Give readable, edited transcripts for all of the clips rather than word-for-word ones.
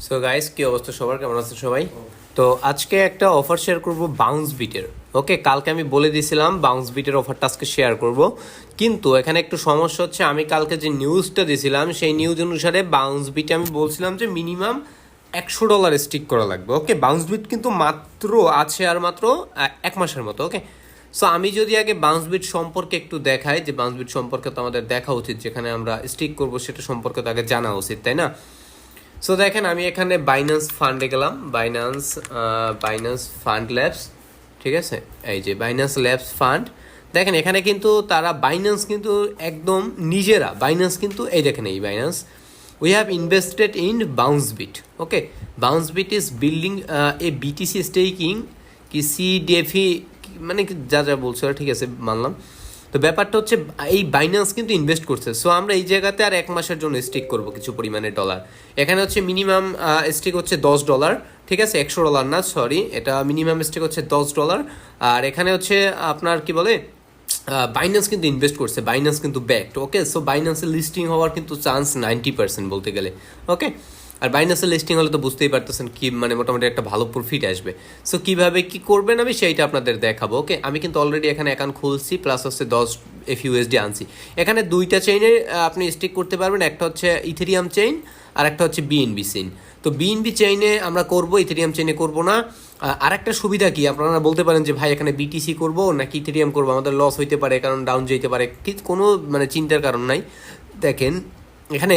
So guys, কি অবস্থা সবার? কেমন আছে সবাই? তো আজকে একটা অফার শেয়ার করব বাউন্স বিটের। ওকে, কালকে আমি বলে দিয়েছিলাম বাউন্স বিটের অফারটা আজকে শেয়ার করব, কিন্তু এখানে একটু সমস্যা হচ্ছে। আমি কালকে যে নিউজটা দিয়েছিলাম সেই নিউজ অনুসারে বাউন্স বিটে আমি বলছিলাম যে মিনিমাম $100 স্টিক করা লাগবে। ওকে, বাউন্স বিট কিন্তু মাত্র আছে আর মাত্র 1 মাসের মতো। ওকে, সো আমি যদি আগে বাউন্স বিট সম্পর্কে একটু দেখাই, যে বাউন্স বিট সম্পর্কে তো আমাদের দেখা উচিত, যেখানে আমরা স্টিক করব সেটা সম্পর্কে তো আগে জানা উচিত, তাই না? সো দেখেন, আমি এখানে বাইন্যান্স ফান্ডে গেলাম, বাইন্যান্স ফান্ড ল্যাবস। ঠিক আছে, এই যে বাইন্যান্স ল্যাবস ফান্ড। দেখেন এখানে কিন্তু তারা বাইন্যান্স কিন্তু একদম নিজেরা বাইন্যান্স কিন্তু এই দেখেন এই Binance we have invested in Bounce Bit. Okay, Bounce Bit is building a BTC staking কি সিডিএফি, মানে যা যা বলছো ঠিক আছে, মানলাম। তো ব্যাপারটা হচ্ছে এই বাইন্যান্স কিন্তু ইনভেস্ট করছে। সো আমরা এই জায়গাতে আর 1 মাসের জন্য স্টিক করব কিছু পরিমাণে ডলার। এখানে হচ্ছে মিনিমাম স্টিক হচ্ছে $10। ঠিক আছে, $100 না, সরি, এটা মিনিমাম স্টিক হচ্ছে $10। আর এখানে হচ্ছে আপনার কি বলে, বাইন্যান্স কিন্তু ইনভেস্ট করছে, বাইন্যান্স কিন্তু ব্যাকড। ওকে, সো বাইন্যান্সের লিস্টিং হওয়ার কিন্তু চান্স 90% বলতে গেলে। ওকে, আর বাইন্যান্সের লিস্টিং হলে তো বুঝতেই পারতেছেন কি, মানে মোটামুটি একটা ভালো প্রফিট আসবে। সো কীভাবে কী করবেন আমি সেইটা আপনাদের দেখাবো। ওকে, আমি কিন্তু অলরেডি এখানে অ্যাকাউন্ট খুলছি, প্লাস হচ্ছে 10 FUSD আনছি। এখানে দুইটা চেইনে আপনি স্টিক করতে পারবেন, একটা হচ্ছে ইথেরিয়াম চেইন আর একটা হচ্ছে বিএনবি চেইন। তো বিএনবি চেইনে আমরা করব, ইথেরিয়াম চেইনে করব না। আর একটা সুবিধা কি, আপনারা বলতে পারেন যে ভাই এখানে বিটিসি করবো নাকি ইথেরিয়াম করবো, আমাদের লস হইতে পারে কারণ ডাউন যেতে পারে, কোনো মানে চিন্তার কারণ নাই। দেখেন এখানে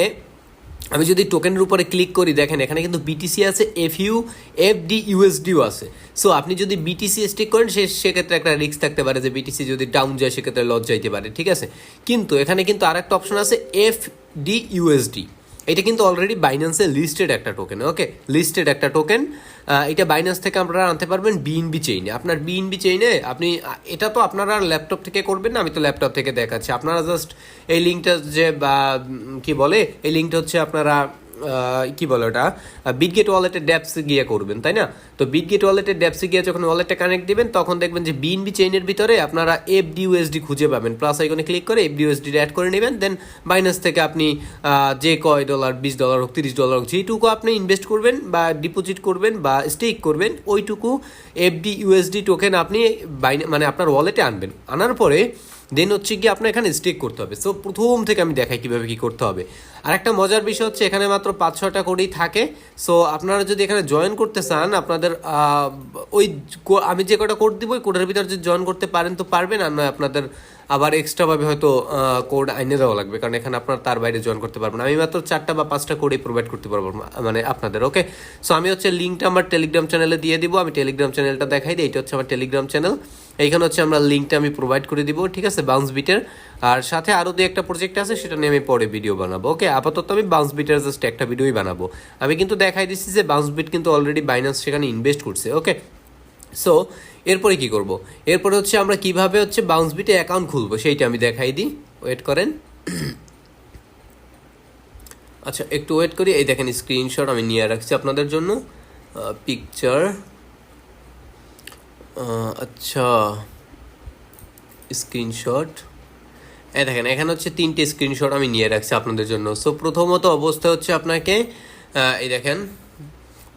আমি যদি টোকেনের উপরে ক্লিক করি, দেখেন এখানে কিন্তু বিটিসি আছে, FD USDও আছে। সো আপনি যদি বিটিসি স্টিক করেন সেক্ষেত্রে একটা রিস্ক থাকতে পারে যে বিটিসি যদি ডাউন যায় সেক্ষেত্রে লস যাইতে পারে। ঠিক আছে, কিন্তু এখানে কিন্তু আরেকটা অপশন আছে FD USD। এটা কিন্তু অলরেডি বাইন্যান্সে লিস্টেড একটা টোকেন। ওকে, লিস্টেড একটা টোকেন। এটা বাইন্যান্স থেকে আপনারা আনতে পারবেন বিএনবি চেইনে। আপনার বিএনবি চেইনে আপনি এটা তো আপনারা ল্যাপটপ থেকে করবেন না, আমি তো ল্যাপটপ থেকে দেখাচ্ছি। আপনারা জাস্ট এই লিঙ্কটা যে বা কি বলে, এই লিঙ্কটা হচ্ছে আপনারা কি বলে ওটা, বিটগেট ওয়ালেটের ড্যাপসে গিয়ে করবেন, তাই না? তো বিটগেট ওয়ালেটের ড্যাপসে গিয়ে যখন ওয়ালেটটা কানেক্ট দিবেন তখন দেখবেন যে বিএনবি চেইনের ভিতরে আপনারা FD USD খুঁজে পাবেন। প্লাস আইকনে ক্লিক করে FD USD অ্যাড করে নেবেন। দেন বাইন্যান্স থেকে আপনি যে কয় ডলার, $20 হোক, $30 হোক, যেটুকু আপনি ইনভেস্ট করবেন বা ডিপোজিট করবেন বা স্টেক করবেন, ওইটুকু FD USD টোকেন আপনি মানে আপনার ওয়ালেটে আনবেন। আনার পরে দেন হচ্ছে কি আপনার এখানে স্টেক করতে হবে। সো প্রথম থেকে আমি দেখাই কীভাবে কী করতে হবে। আর একটা মজার বিষয় হচ্ছে এখানে মাত্র 5-6টা কোডই থাকে। সো আপনারা যদি এখানে জয়েন করতে চান, আপনাদের ওই আমি যে কটা কোড দিব ওই কোডের ভিতরে যদি জয়েন করতে পারেন তো পারবেন, আর নয় আপনাদের আবার এক্সট্রাভাবে হয়তো কোড আইনে দেওয়া লাগবে, কারণ এখানে আপনার তার বাইরে জয়েন করতে পারবেন। আমি মাত্র 4টা বা 5টা কোডই প্রোভাইড করতে পারবো মানে আপনাদের। ওকে, সো আমি হচ্ছে লিঙ্কটা আমার টেলিগ্রাম চ্যানেলে দিয়ে দিব। আমি টেলিগ্রাম চ্যানেলটা দেখাই দিই, এটা হচ্ছে আমার টেলিগ্রাম চ্যানেল। এইখানে হচ্ছে আমরা লিঙ্কটা আমি প্রোভাইড করে দিব। ঠিক আছে, বাউন্স বিটের। আর সাথে আরও একটা প্রজেক্ট আছে, সেটা নিয়ে আমি পরে ভিডিও বানাবো। ওকে, আপাতত আমি বাউন্স বিটের জাস্ট একটা ভিডিওই বানাবো। আমি কিন্তু দেখাই দিচ্ছি যে বাউন্স বিট কিন্তু অলরেডি বাইন্যান্স সেখানে ইনভেস্ট করছে। ওকে, সো এরপরে কি করব, এরপরে হচ্ছে আমরা কিভাবে হচ্ছে বাউন্স বিটে অ্যাকাউন্ট খুলবো সেইটা আমি দেখাই দিই। ওয়েট করেন, আচ্ছা একটু ওয়েট করি। এই দেখেন স্ক্রিনশট আমি নিয়ে রাখছি আপনাদের জন্য, পিকচার। আচ্ছা, স্ক্রিনশট এই দেখেন, এখানে হচ্ছে 3টে স্ক্রিনশট আমি নিয়ে রাখছি আপনাদের জন্য। সো প্রথমত অবস্থায় হচ্ছে আপনাকে এই দেখেন,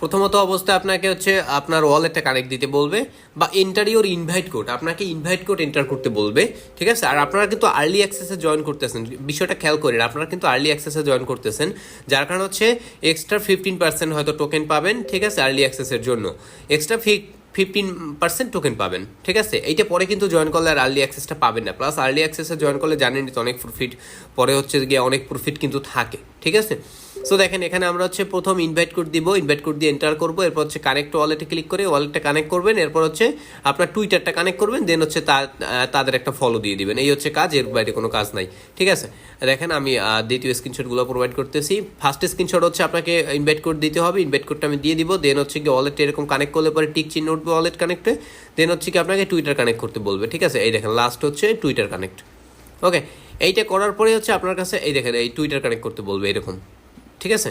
প্রথমত অবস্থায় আপনাকে হচ্ছে আপনার ওয়ালেটটা কানেক্ট দিতে বলবে, বা এন্টার ইউর ইনভাইট কোড, আপনাকে ইনভাইট কোড এন্টার করতে বলবে। ঠিক আছে, আর আপনারা কিন্তু আর্লি অ্যাক্সেসে জয়েন করতেছেন, বিষয়টা খেয়াল করেন, আপনারা কিন্তু আর্লি অ্যাক্সেসে জয়েন করতেছেন, যার কারণে হচ্ছে এক্সট্রা 15% হয়তো টোকেন পাবেন। ঠিক আছে, আর্লি অ্যাক্সেসের জন্য এক্সট্রা 15% টোকেন পাবেন। ঠিক আছে, এইটা পরে কিন্তু জয়েন করলে আর আর্লি অ্যাক্সেসটা পাবেন না। প্লাস আর্লি অ্যাক্সেসে জয়েন করলে জানেন তো অনেক প্রফিট, পরে হচ্ছে গিয়ে অনেক প্রফিট কিন্তু থাকে। ঠিক আছে, সো দেখেন এখানে আমরা হচ্ছে প্রথম ইনভাইট কোড দিব, ইনভাইট কোড দিয়ে এন্টার করবো। এরপর হচ্ছে কানেক্ট ওয়ালেটে ক্লিক করে ওয়ালেটটা কানেক্ট করবেন। এরপর হচ্ছে আপনার টুইটারটা কানেক্ট করবেন। দেন হচ্ছে তাদের একটা ফলো দিয়ে দিবেন। এই হচ্ছে কাজ, এর বাইরে কোনো কাজ নাই। ঠিক আছে, দেখেন আমি দ্বিতীয় স্ক্রিনশটগুলো প্রোভাইড করতেছি। ফার্স্ট স্ক্রিনশট হচ্ছে আপনাকে ইনভাইট কোড দিতে হবে, ইনভাইট কোডটা আমি দিয়ে দিব। দেন হচ্ছে কি ওয়ালেটটা এরকম কানেক্ট করলে পরে টিক চিহ্ন উঠবে ওয়ালেট কানেক্টে। দেন হচ্ছে কি আপনাকে টুইটার কানেক্ট করতে বলবে। ঠিক আছে, এই দেখেন লাস্ট হচ্ছে টুইটার কানেক্ট। ওকে, এইটা করার পরে হচ্ছে আপনার কাছে এই দেখেন এই টুইটার কানেক্ট করতে বলবে এরকম। ঠিক আছে,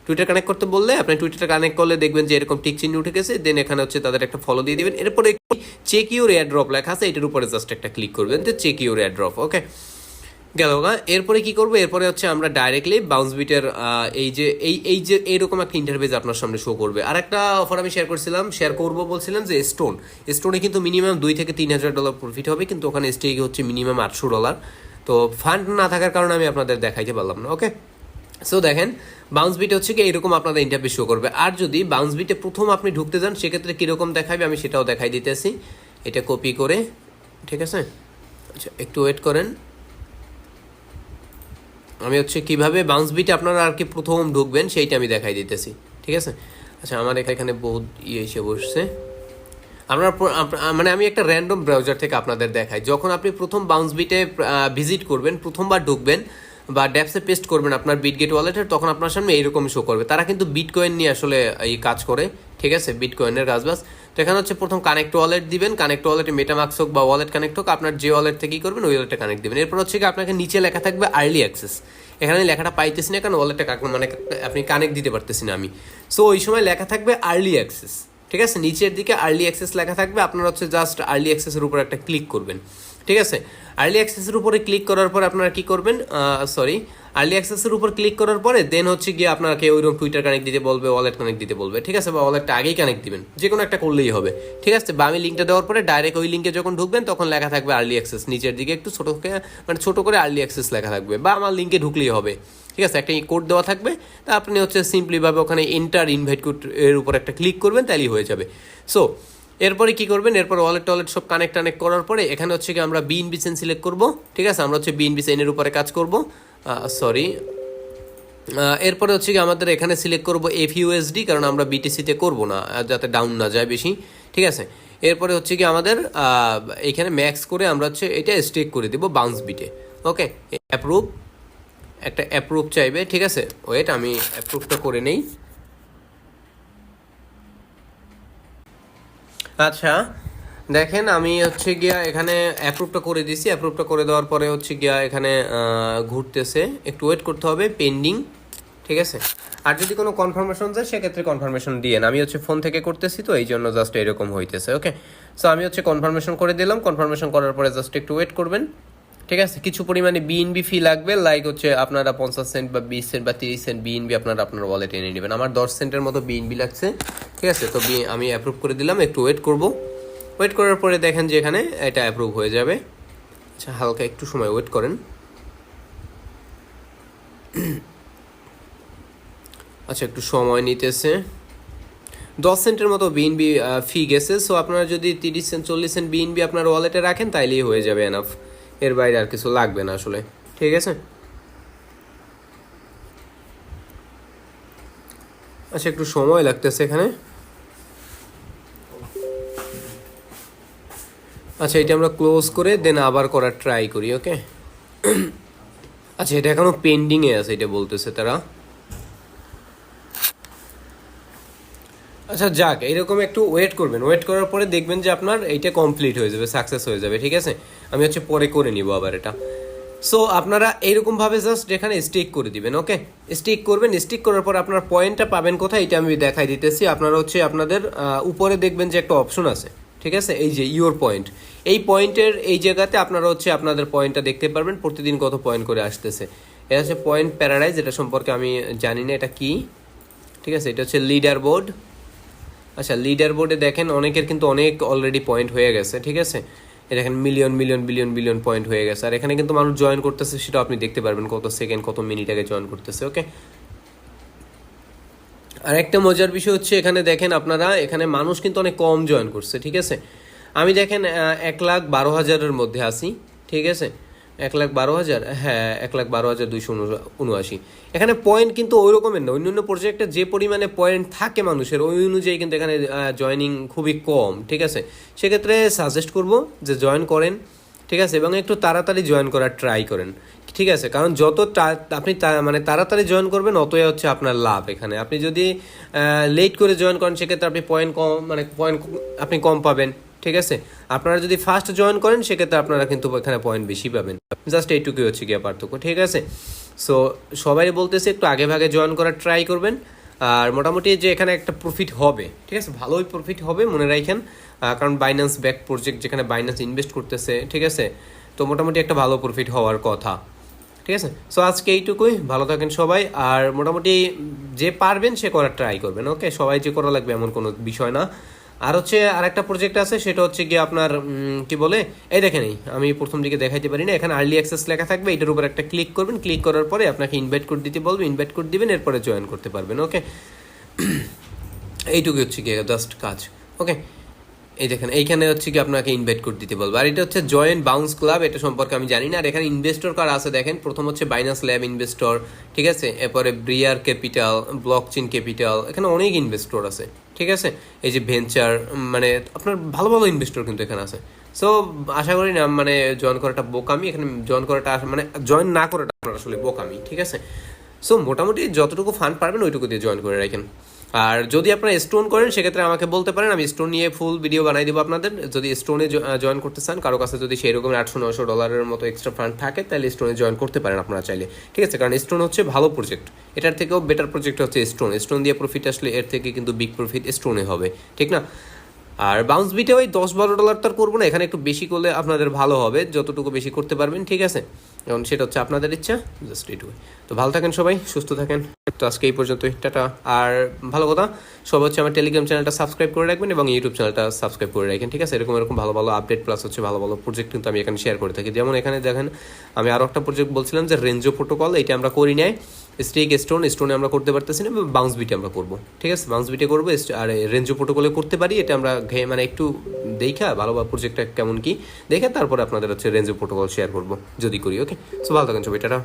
টুইটার কানেক্ট করতে বললে আপনি টুইটার কানেক্ট করলে দেখবেন যে এরকম টিক চিহ্ন উঠে গেছে। দেন এখানে হচ্ছে তাদের একটা ফলো দিয়ে দিবেন। এরপরে চেক ইউর এয়ারড্রপ লেখা আছে, এটার উপরে জাস্ট একটা ক্লিক করবেন, তো চেক ইউর এয়ারড্রপ। ওকে, গেল গা। এরপরে কি করবো, এরপরে হচ্ছে আমরা ডাইরেক্টলি বাউন্স বিটের এই যে এইরকম একটা ইন্টারফেস আপনার সামনে শো করবে। আর একটা অফার আমি শেয়ার করবো বলছিলাম যে স্টোনে কিন্তু মিনিমাম $2,000 থেকে $3,000 প্রফিট হবে, কিন্তু ওখানে স্টেক হচ্ছে মিনিমাম $800। তো ফান্ড না থাকার কারণে আমি আপনাদের দেখাইতে পারলাম না। ওকে, সো দেখেন বাউন্স বিটে হচ্ছে কি এরকম আপনাদের ইন্টারফেস শো করবে। আর যদি বাউন্স বিটে প্রথম আপনি ঢুকতে যান সেক্ষেত্রে কীরকম দেখাবে আমি সেটাও দেখাই দিতেছি। এটা কপি করে, ঠিক আছে, আচ্ছা একটু ওয়েট করেন। আমি হচ্ছে কীভাবে বাউন্স বিটে আপনারা আর কি প্রথম ঢুকবেন সেইটা আমি দেখাই দিতেছি, ঠিক আছে। আচ্ছা আমার এখানে বহুত এসে বসছে। আপনার মানে আমি একটা র্যান্ডম ব্রাউজার থেকে আপনাদের দেখাই। যখন আপনি প্রথম বাউন্স বিটে ভিজিট করবেন, প্রথমবার ঢুকবেন বা ড্যাপসে পেস্ট করবেন আপনার বিটগেট ওয়ালেটের, তখন আপনার সামনে এইরকম শো করবে। তারা কিন্তু বিটকয়েন নিয়ে আসলে এই কাজ করে, ঠিক আছে, বিটকয়েনের কাজবাজ। তো এখানে হচ্ছে প্রথম কানেক্ট ওয়ালেট দিবেন, কানেক্ট ওয়ালেটে মেটামাক্স হোক বা ওয়ালেট কানেক্ট হোক, আপনার যে ওয়ালেট থেকেই করবেন ওই ওয়ালেটে কানেক্ট দিবেন। এরপর হচ্ছে কি আপনাকে নিচে লেখা থাকবে আর্লি অ্যাক্সেস। এখানে লেখাটা পাইতেছি না কারণ ওয়ালেটটা মানে আপনি কানেক্ট দিতে পারতেছি না আমি। সো ওই সময় লেখা থাকবে আর্লি অ্যাক্সেস, ঠিক আছে, নিচের দিকে আর্লি অ্যাক্সেস লেখা থাকবে। আপনারা হচ্ছে জাস্ট আর্লি অ্যাক্সেসের উপর একটা ক্লিক করবেন, ঠিক আছে। আর্লি অ্যাক্সেসের উপরে ক্লিক করার পর আপনারা কি করবেন, আর্লি অ্যাক্সেসের উপর ক্লিক করার পরে দেন হচ্ছে গিয়ে আপনাকে ওইরকম টুইটার কানেক্ট দিতে বলবে, ওয়ালেট কানেক্ট দিতে বলবে, ঠিক আছে, বা ওয়ালেটটা আগেই কানেক্ট দিবেন, যে কোনো একটা করলেই হবে, ঠিক আছে। বা আমি লিঙ্কটা দেওয়ার পরে ডাইরেক্ট ওই লিঙ্কে যখন ঢুকবেন তখন লেখা থাকবে আর্লি অ্যাক্সেস, নিচের দিকে একটু ছোটো করে আর্লি অ্যাক্সেস লেখা থাকবে, বা আমার লিঙ্কে ঢুকলেই হবে, ঠিক আছে। একটা কোড দেওয়া থাকবে, তা আপনি হচ্ছে সিম্পলিভাবে ওখানে এন্টার ইনভাইট কোড এর উপর একটা ক্লিক করবেন, তাহলেই হয়ে যাবে। সো এরপরে কি করবেন, এরপর ওয়ালেট সব কানেক্ট করার পরে এখানে হচ্ছে কি আমরা বিএনবি চেন সিলেক্ট করবো, ঠিক আছে। আমরা হচ্ছে বিএনবি চেনের উপরে কাজ করবো, এরপরে হচ্ছে কি আমাদের এখানে সিলেক্ট করবো FUSD, কারণ আমরা বিটিসিতে করবো না যাতে ডাউন না যায় বেশি, ঠিক আছে। এরপরে হচ্ছে কি আমাদের এখানে ম্যাক্স করে আমরা হচ্ছে এটা স্টেক করে দেবো বাউন্স বিটে। ওকে, একটা অ্যাপ্রুভ চাইবে, ঠিক আছে। ওয়েট আমি অ্যাপ্রুভটা করে নেই। আচ্ছা দেখেন আমি হচ্ছে গিয়া এখানে অ্যাপ্রুভটা করে দিছি। অ্যাপ্রুভটা করে দেওয়ার পরে হচ্ছে গিয়া এখানে ঘুরতেছে, একটু ওয়েট করতে হবে, পেন্ডিং, ঠিক আছে। আর যদি কোনো কনফার্মেশন যায় সেক্ষেত্রে কনফার্মেশন দিয়ে আমি হচ্ছে ফোন থেকে করতেছি, তো এই জন্য জাস্ট এরকম হইতেছে। ওকে, সো আমি হচ্ছে কনফার্মেশন করে দিলাম। কনফার্মেশন করার পরে জাস্ট একটু ওয়েট করবেন, ঠিক আছে। কিছু পরিমাণে বিএনবি ফি লাগবে, লাইক হচ্ছে আপনারা 50 সেন্ট বা 20 সেন্ট বা 30 সেন্ট বিএনবি আপনারা আপনার ওয়ালেটে এনে নেবেন। আমার 10 সেন্টের মতো বিএনবি লাগছে, ঠিক আছে। তো আমি অ্যাপ্রুভ করে দিলাম, একটু ওয়েট করব। ওয়েট করার পরে দেখেন যে এখানে এটা অ্যাপ্রুভ হয়ে যাবে। আচ্ছা হালকা একটু সময় ওয়েট করেন। আচ্ছা একটু সময় নিতেছে, 10 সেন্টের মতো বিএনবি ফি গেছে। সো আপনারা যদি 30 সেন্ট 40 সেন্ট বিএনবি আপনার ওয়ালেটে রাখেন তাইলেই হয়ে যাবে এনাফ, এর বাইরে আর কিছু লাগবে না আসলে, ঠিক আছে। আচ্ছা একটু সময় লাগতেছে এখানে। আচ্ছা এটা আমরা ক্লোজ করে দেন আবার করার ট্রাই করি। ওকে, আচ্ছা এটা এখনো পেন্ডিংয়ে আছে, এটা বলতেছে তারা। আচ্ছা যাক, এরকম একটু ওয়েট করবেন, ওয়েট করার পরে দেখবেন যে আপনার এইটা কমপ্লিট হয়ে যাবে, সাকসেস হয়ে যাবে, ঠিক আছে। আমি হচ্ছে পরে করে নিব আবার এটা। সো আপনারা এইরকমভাবে জাস্ট এখানে স্টিক করে দিবেন। ওকে, স্টিক করবেন, স্টিক করার পর আপনার পয়েন্টটা পাবেন কোথায় এটা আমি দেখাই দিতেছি। আপনারা হচ্ছে আপনাদের উপরে দেখবেন যে একটা অপশন আছে, ঠিক আছে, এই যে ইওর পয়েন্ট, এই পয়েন্টের এই জায়গাতে আপনারা হচ্ছে আপনাদের পয়েন্টটা দেখতে পারবেন, প্রতিদিন কত পয়েন্ট করে আসতেছে। এটা হচ্ছে পয়েন্ট প্যারাডাইজ, এটা সম্পর্কে আমি জানি না এটা কি, ঠিক আছে। এটা হচ্ছে লিডার বোর্ড। আচ্ছা লিডার বোর্ডে দেখেন অনেকের কিন্তু অনেক অলরেডি পয়েন্ট হয়ে গেছে, ঠিক আছে। দেখেন million million billion billion point হয়ে গেছে। আর এখানে কিন্তু মানুষ জয়েন করতেছে, সেটা আপনি দেখতে পারবেন কত সেকেন্ড কত মিনিট আগে জয়েন করতেছে। ওকে, আর একটা মজার বিষয় হচ্ছে এখানে দেখেন আপনারা, এখানে মানুষ কিন্তু অনেক কম জয়েন করছে, ঠিক আছে। আমি দেখেন 1,12,000-এর মধ্যে আসি, ঠিক আছে, 1,12,000, হ্যাঁ 1,12,279। এখানে পয়েন্ট কিন্তু ওই রকমের না, অন্যান্য প্রজেক্টে যে পরিমাণে পয়েন্ট থাকে মানুষের ওই অনুযায়ী কিন্তু এখানে জয়নিং খুবই কম, ঠিক আছে। সেক্ষেত্রে সাজেস্ট করব যে জয়েন করেন, ঠিক আছে, এবং একটু তাড়াতাড়ি জয়েন করার ট্রাই করেন, ঠিক আছে। কারণ যত আপনি মানে তাড়াতাড়ি জয়েন করবেন অতই হচ্ছে আপনার লাভ এখানে। আপনি যদি লেট করে জয়েন করেন সেক্ষেত্রে আপনি পয়েন্ট আপনি কম পাবেন, ঠিক আছে। আপনারা যদি ফার্স্ট জয়েন করেন সেক্ষেত্রে আপনারা কিন্তু এখানে পয়েন্ট বেশি পাবেন। জাস্ট এইটুকুই হচ্ছে গিয়ে পার্থক্য, ঠিক আছে। সো সবাই বলতেছে একটু আগে ভাগে জয়েন করার ট্রাই করবেন। আর মোটামুটি যে এখানে একটা প্রফিট হবে, ঠিক আছে, ভালোই প্রফিট হবে মনে রাখেন। কারণ বাইন্যান্স ব্যাক প্রজেক্ট যেখানে বাইন্যান্স ইনভেস্ট করতেছে, ঠিক আছে, তো মোটামুটি একটা ভালো প্রফিট হওয়ার কথা। ঠিক আছে। সো আজকে এইটুকুই, ভালো থাকেন সবাই। আর মোটামুটি যে পারবেন সে করার ট্রাই করবেন, ওকে? সবাই যে করা লাগবে এমন কোনো বিষয় না। আর হচ্ছে আর একটা প্রজেক্ট আছে, সেটা হচ্ছে গিয়ে আপনার কি বলে, এই দেখেন, আমি প্রথম দিকে দেখাইতে পারি না, এখানে আর্লি অ্যাক্সেস লেখা থাকবে, এটার উপর একটা ক্লিক করবেন, ক্লিক করার পরে আপনাকে ইনভাইট কোড দিতে বলবে, ইনভাইট কোড দিবেন, এরপরে জয়েন করতে পারবেন, ওকে? এইটুকু হচ্ছে গিয়ে জাস্ট কাজ, ওকে? এই দেখেন এইখানে হচ্ছে কি আপনাকে ইনভাইট কোড দিতে বলবো। আর এটা হচ্ছে জয়েন্ট বাউন্স ক্লাব, এটা সম্পর্কে আমি জানি না। আর এখানে ইনভেস্টর কারা আছে দেখেন, প্রথম হচ্ছে বাইনান্স ল্যাব ইনভেস্টর, ঠিক আছে? এরপরে ব্রিয়ার ক্যাপিটাল, ব্লকচেন ক্যাপিটাল, এখানে অনেক ইনভেস্টর আছে, ঠিক আছে? এই যে ভেঞ্চার, মানে আপনার ভালো ভালো ইনভেস্টর কিন্তু এখানে আছে। সো আশা করি না মানে জয়েন করাটা বোকামি, এখানে জয়েন করাটা মানে জয়েন না করাটা আপনার আসলে বোকামি, ঠিক আছে? সো মোটামুটি যতটুকু ফান্ড পারবেন ওইটুকু দিয়ে জয়েন করে রাখেন। আর যদি আপনারা স্টোন করেন সেক্ষেত্রে আমাকে বলতে পারেন, আমি স্টোন নিয়ে ফুল ভিডিও বানাই দেবো আপনাদের। যদি স্টোনে জয়েন করতে চান, কারো কাছে যদি সেই রকম $800-900 মতো এক্সট্রা ফান্ড থাকে, তাহলে স্টোনে জয়েন করতে পারেন আপনারা চাইলে, ঠিক আছে? কারণ স্টোন হচ্ছে ভালো প্রজেক্ট, এটার থেকেও বেটার প্রজেক্ট হচ্ছে স্টোন। স্টোন দিয়ে প্রফিট আসলে এর থেকে কিন্তু বিগ প্রফিট স্টোনে হবে, ঠিক না? আর বাউন্স বিটে ওই $10-12 তার করবো না, এখানে একটু বেশি করলে আপনাদের ভালো হবে, যতটুকু বেশি করতে পারবেন, ঠিক আছে? এখন সেটা হচ্ছে আপনাদের ইচ্ছা, জাস্ট এইটুকু। তো ভালো থাকেন সবাই, সুস্থ থাকেন। তো আজকে এই পর্যন্তই, টাটা। আর ভালো কথা, সবাই হচ্ছে আমার টেলিগ্রাম চ্যানেলটা সাবস্ক্রাইব করে রাখবেন এবং ইউটিউব চ্যানেলটা সাবস্ক্রাইব করে রাখেন, ঠিক আছে? এরকম এরকম ভালো ভালো আপডেট প্লাস হচ্ছে ভালো ভালো প্রজেক্ট কিন্তু আমি এখানে শেয়ার করে থাকি। যেমন এখানে দেখেন, আমি আরও একটা প্রজেক্ট বলছিলাম যে রেঞ্জো প্রোটোকল, এটা আমরা করি নাই। স্টেক স্টোনে আমরা করতে পারতেছি না, বাউন্স বিটে আমরা করবো, ঠিক আছে? বাউন্স বিটে করবো, আর রেঞ্জো প্রোটোকলে করতে পারি। এটা আমরা মানে একটু দেখা ভালোভাবে প্রজেক্টটা কেমন কি দেখে তারপরে আপনাদের হচ্ছে রেঞ্জো প্রোটোকল শেয়ার করবো যদি করি, ওকে? সো ভালো থাকেন সবাই, টাটা।